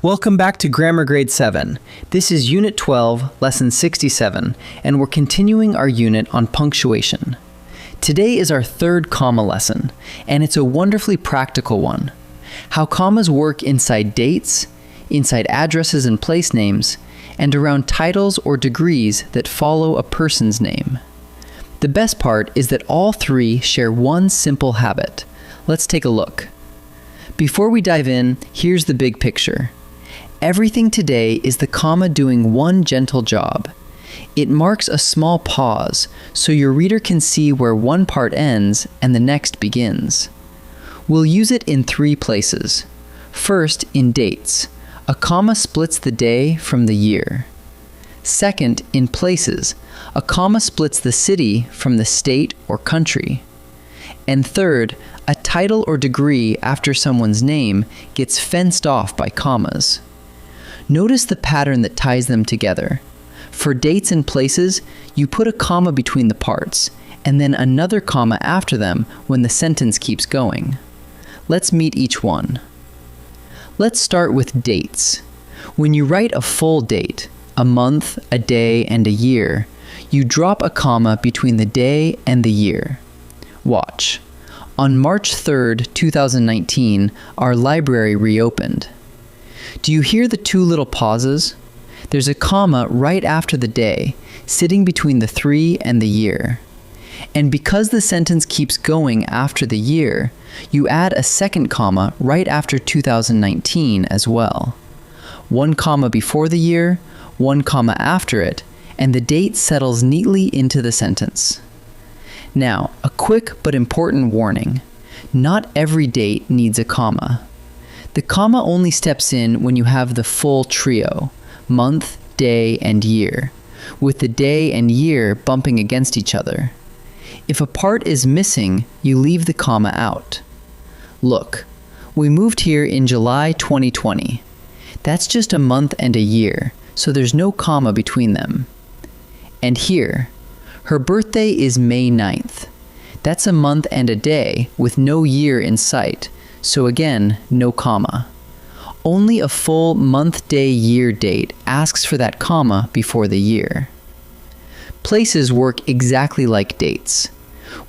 Welcome back to Grammar Grade 7. This is Unit 12, Lesson 67, and we're continuing our unit on punctuation. Today is our third comma lesson, and it's a wonderfully practical one. How commas work inside dates, inside addresses and place names, and around titles or degrees that follow a person's name. The best part is that all three share one simple habit. Let's take a look. Before we dive in, here's the big picture. Everything today is the comma doing one gentle job. It marks a small pause, so your reader can see where one part ends and the next begins. We'll use it in three places. First, in dates. A comma splits the day from the year. Second, in places. A comma splits the city from the state or country. And third, a title or degree after someone's name gets fenced off by commas. Notice the pattern that ties them together. For dates and places, you put a comma between the parts, and then another comma after them when the sentence keeps going. Let's meet each one. Let's start with dates. When you write a full date, a month, a day, and a year, you drop a comma between the day and the year. Watch. On March 3rd, 2019, our library reopened. Do you hear the two little pauses? There's a comma right after the day, sitting between the 3 and the year. And because the sentence keeps going after the year, you add a second comma right after 2019 as well. One comma before the year, one comma after it, and the date settles neatly into the sentence. Now, a quick but important warning. Not every date needs a comma. The comma only steps in when you have the full trio, month, day, and year, with the day and year bumping against each other. If a part is missing, you leave the comma out. Look, we moved here in July 2020. That's just a month and a year, so there's no comma between them. And here, her birthday is May 9th. That's a month and a day with no year in sight, so again, no comma. Only a full month, day, year date asks for that comma before the year. Places work exactly like dates.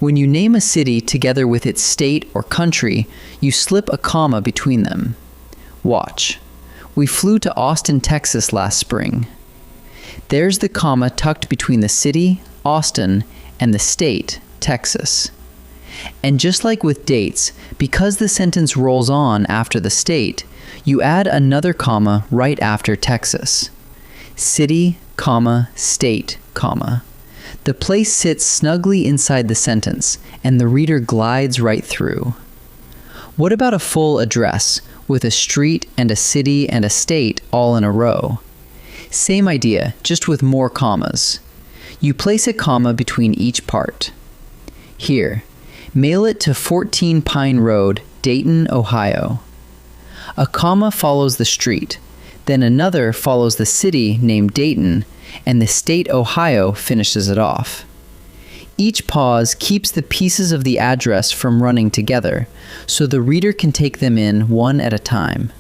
When you name a city together with its state or country, you slip a comma between them. Watch. We flew to Austin, Texas last spring. There's the comma tucked between the city, Austin, and the state, Texas. And just like with dates, because the sentence rolls on after the state, you add another comma right after Texas. City, comma, state, comma. The place sits snugly inside the sentence, and the reader glides right through. What about a full address, with a street and a city and a state all in a row? Same idea, just with more commas. You place a comma between each part. Here, mail it to 14 Pine Road, Dayton, Ohio. A comma follows the street, then another follows the city named Dayton, and the state Ohio finishes it off. Each pause keeps the pieces of the address from running together, so the reader can take them in one at a time.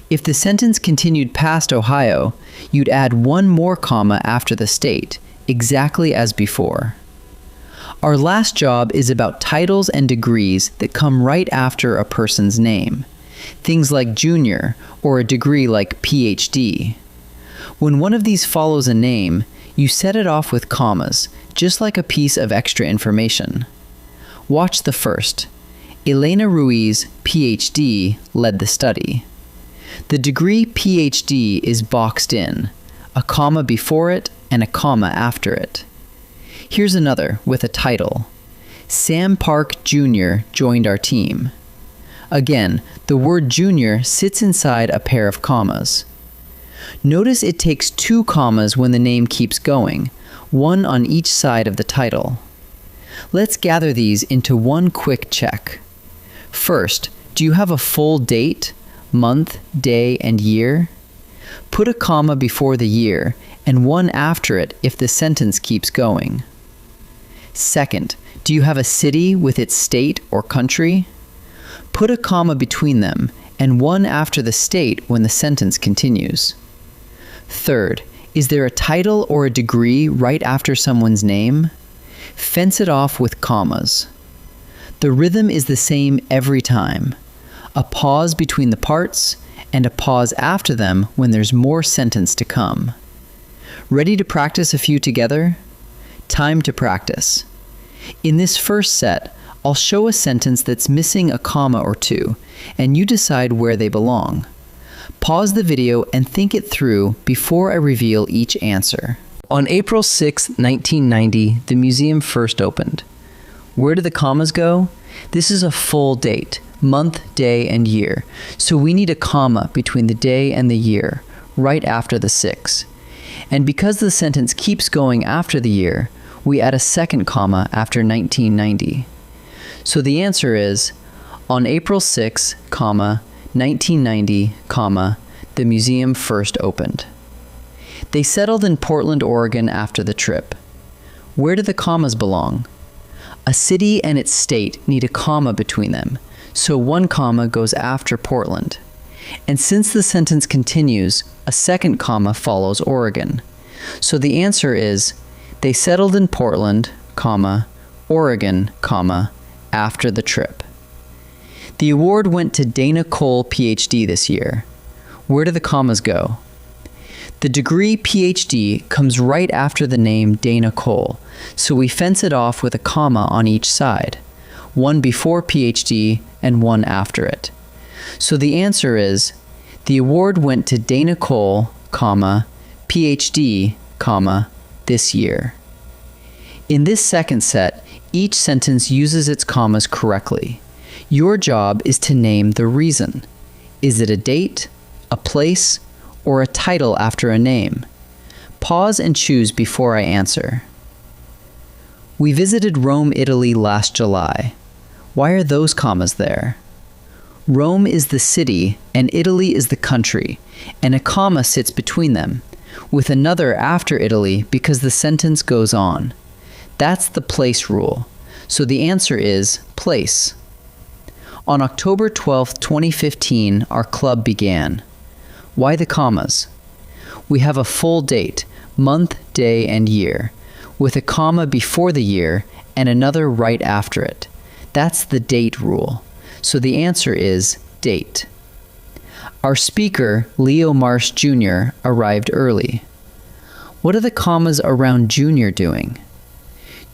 If the sentence continued past Ohio, you'd add one more comma after the state, exactly as before. Our last job is about titles and degrees that come right after a person's name. Things like junior or a degree like PhD. When one of these follows a name, you set it off with commas, just like a piece of extra information. Watch the first. Elena Ruiz, PhD, led the study. The degree PhD is boxed in, a comma before it and a comma after it. Here's another with a title. Sam Park Jr. joined our team. Again, the word junior sits inside a pair of commas. Notice it takes two commas when the name keeps going, one on each side of the title. Let's gather these into one quick check. First, do you have a full date, month, day, and year? Put a comma before the year and one after it if the sentence keeps going. Second, do you have a city with its state or country? Put a comma between them and one after the state when the sentence continues. Third, is there a title or a degree right after someone's name? Fence it off with commas. The rhythm is the same every time. A pause between the parts, and a pause after them when there's more sentence to come. Ready to practice a few together? Time to practice. In this first set, I'll show a sentence that's missing a comma or two, and you decide where they belong. Pause the video and think it through before I reveal each answer. On April 6, 1990, the museum first opened. Where do the commas go? This is a full date, month, day, and year, so we need a comma between the day and the year, right after the 6. And because the sentence keeps going after the year, we add a second comma after 1990. So the answer is, on April 6, 1990, the museum first opened. They settled in Portland, Oregon after the trip. Where do the commas belong? A city and its state need a comma between them, so one comma goes after Portland. And since the sentence continues, a second comma follows Oregon. So the answer is, they settled in Portland, Oregon, after the trip. The award went to Dana Cole, PhD this year. Where do the commas go? The degree PhD comes right after the name Dana Cole, so we fence it off with a comma on each side, one before PhD and one after it. So the answer is, the award went to Dana Cole, PhD, this year. In this second set, each sentence uses its commas correctly. Your job is to name the reason. Is it a date, a place, or a title after a name? Pause and choose before I answer. We visited Rome, Italy last July. Why are those commas there? Rome is the city and Italy is the country, and a comma sits between them, with another after Italy because the sentence goes on. That's the place rule, so the answer is place. On October 12, 2015, our club began. Why the commas? We have a full date, month, day, and year, with a comma before the year and another right after it. That's the date rule, so the answer is date. Our speaker, Leo Marsh Jr., arrived early. What are the commas around Jr. doing?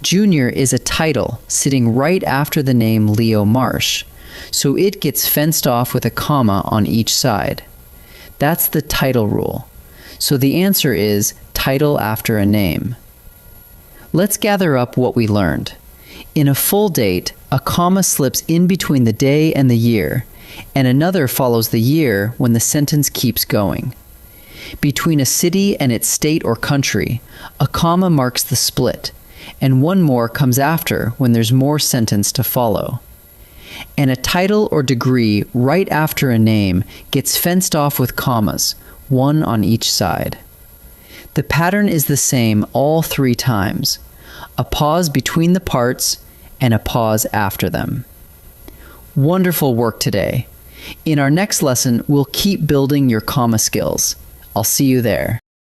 Jr. is a title sitting right after the name Leo Marsh, so it gets fenced off with a comma on each side. That's the title rule, so the answer is title after a name. Let's gather up what we learned. In a full date, a comma slips in between the day and the year, and another follows the year when the sentence keeps going. Between a city and its state or country, a comma marks the split, and one more comes after when there's more sentence to follow. And a title or degree right after a name gets fenced off with commas, one on each side. The pattern is the same all 3 times, a pause between the parts and a pause after them. Wonderful work today. In our next lesson, we'll keep building your comma skills. I'll see you there.